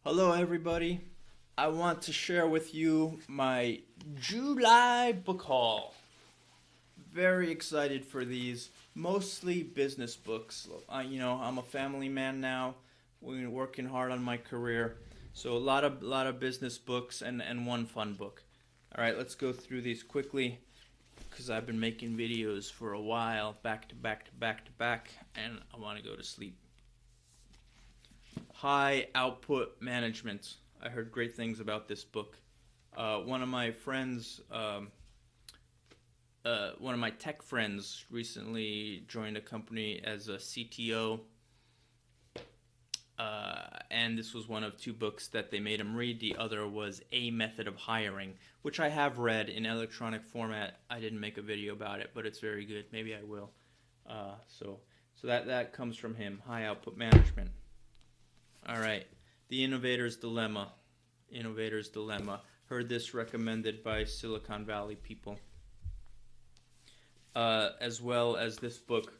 Hello, everybody. I want to share with you my July book haul. Very excited for these. Mostly business books. I'm a family man now. We're working hard on my career, so a lot of business books and one fun book. All right, let's go through these quickly because I've been making videos for a while, back to back to back to back, and I want to go to sleep. High Output Management. I heard great things about this book. One of my friends, one of my tech friends, recently joined a company as a CTO, and this was one of two books that they made him read. The other was A Method of Hiring, which I have read in electronic format. I didn't make a video about it, but it's very good. Maybe I will. So that comes from him. High Output Management. All right. The Innovator's Dilemma. Innovator's Dilemma. Heard this recommended by Silicon Valley people. As well as this book,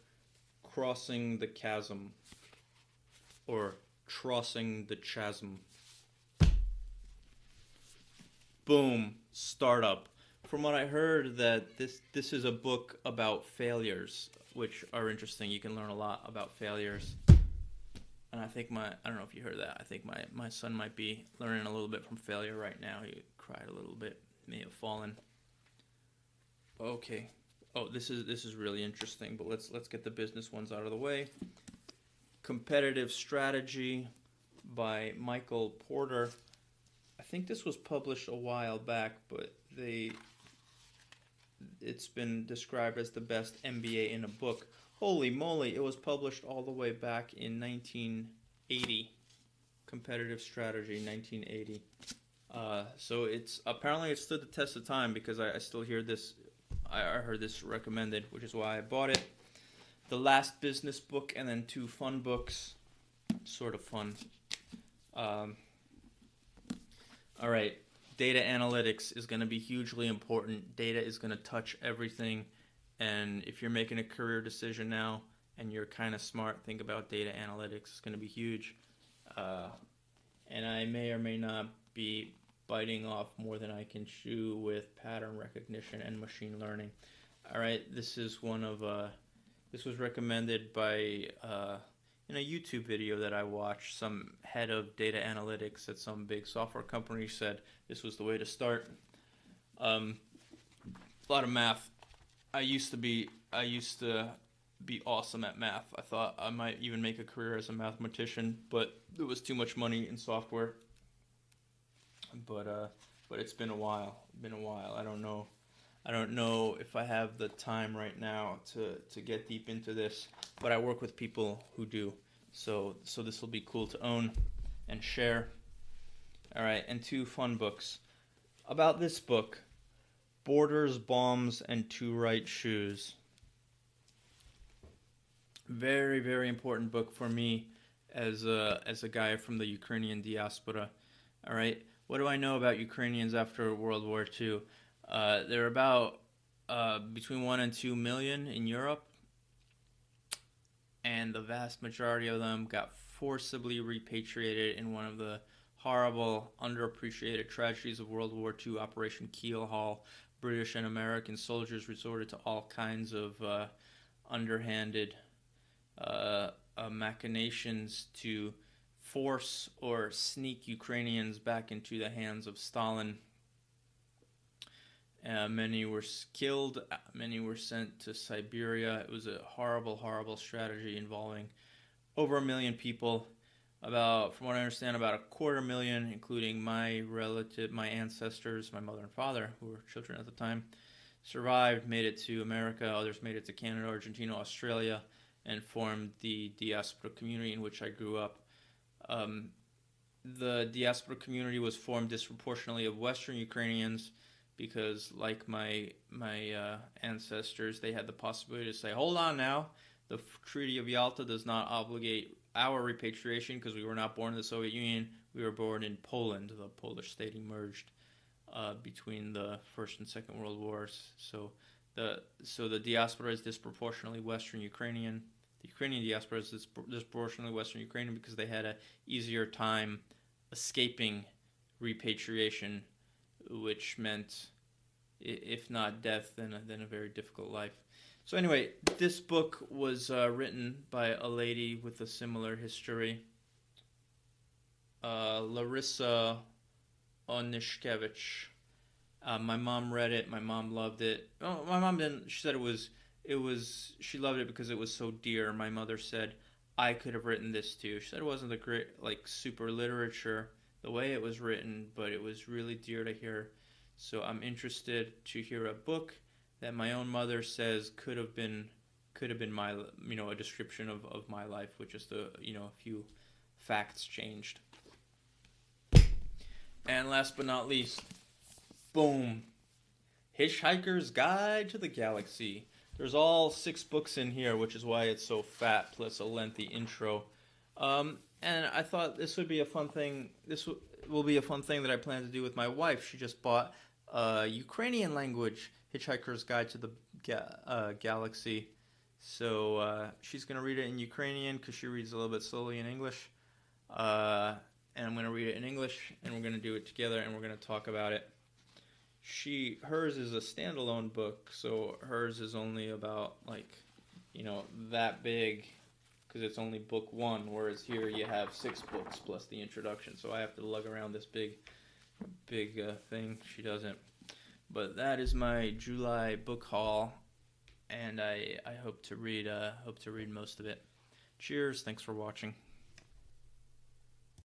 Crossing the Chasm. Or Trossing the Chasm. Boom. Startup. From what I heard, that this is a book about failures, which are interesting. You can learn a lot about failures. And I don't know if you heard that. I think my son might be learning a little bit from failure right now. He cried a little bit, may have fallen. Okay. Oh, this is really interesting, but let's get the business ones out of the way. Competitive Strategy by Michael Porter. I think this was published a while back, but it's been described as the best MBA in a book. Holy moly, it was published all the way back in 1980. Competitive Strategy, 1980. So apparently it stood the test of time because I still hear this. I heard this recommended, which is why I bought it. The Last Business Book, and then two fun books. Sort of fun. All right. Data analytics is going to be hugely important. Data is going to touch everything. And if you're making a career decision now and you're kind of smart, think about data analytics. It's going to be huge. And I may or may not be biting off more than I can chew with pattern recognition and machine learning. All right, this was recommended by in a YouTube video that I watched. Some head of data analytics at some big software company said this was the way to start. A lot of math. I used to be awesome at math. I thought I might even make a career as a mathematician, but there was too much money in software. But it's been a while. I don't know if I have the time right now to get deep into this, but I work with people who do. So this will be cool to own and share. All right, and two fun books. About this book, Borders, Bombs, and Two Right Shoes. Very, very important book for me as a guy from the Ukrainian diaspora. All right, what do I know about Ukrainians after World War II? There are about between 1 and 2 million in Europe, and the vast majority of them got forcibly repatriated in one of the horrible, underappreciated tragedies of World War II, Operation Keel Haul. British and American soldiers resorted to all kinds of underhanded machinations to force or sneak Ukrainians back into the hands of Stalin. Many were killed, many were sent to Siberia. It was a horrible, horrible strategy involving over 1 million people. From what I understand, about 250,000, including my ancestors, my mother and father, who were children at the time, survived, made it to America. Others made it to Canada, Argentina, Australia, and formed the diaspora community in which I grew up. The diaspora community was formed disproportionately of Western Ukrainians because, like my ancestors, they had the possibility to say, hold on now, the Treaty of Yalta does not obligate our repatriation because we were not born in the Soviet Union. We were born in Poland. The Polish state emerged between the First and Second World Wars. So the diaspora is disproportionately Western Ukrainian. The Ukrainian diaspora is disproportionately Western Ukrainian because they had an easier time escaping repatriation, which meant, if not death, then a very difficult life. So anyway, this book was written by a lady with a similar history, Larissa Onishkevich. My mom read it. My mom loved it. Oh, my mom didn't. She said she loved it because it was so dear. My mother said I could have written this too. She said it wasn't the great, like, super literature the way it was written, but it was really dear to her. So I'm interested to hear a book that my own mother says could have been my, a description of my life with just a few facts changed. And last but not least, boom, Hitchhiker's Guide to the Galaxy. There's all 6 books in here, which is why it's so fat, plus a lengthy intro. And I thought this would be a fun thing. This will be a fun thing that I plan to do with my wife. She just bought a Ukrainian language Hitchhiker's Guide to the Galaxy. So she's going to read it in Ukrainian because she reads a little bit slowly in English. And I'm going to read it in English, and we're going to do it together, and we're going to talk about it. Hers is a standalone book, so hers is only about, that big, because it's only book 1, whereas here you have 6 books plus the introduction, so I have to lug around this big thing. She doesn't. But that is my July book haul, and I hope to read most of it. Cheers, thanks for watching.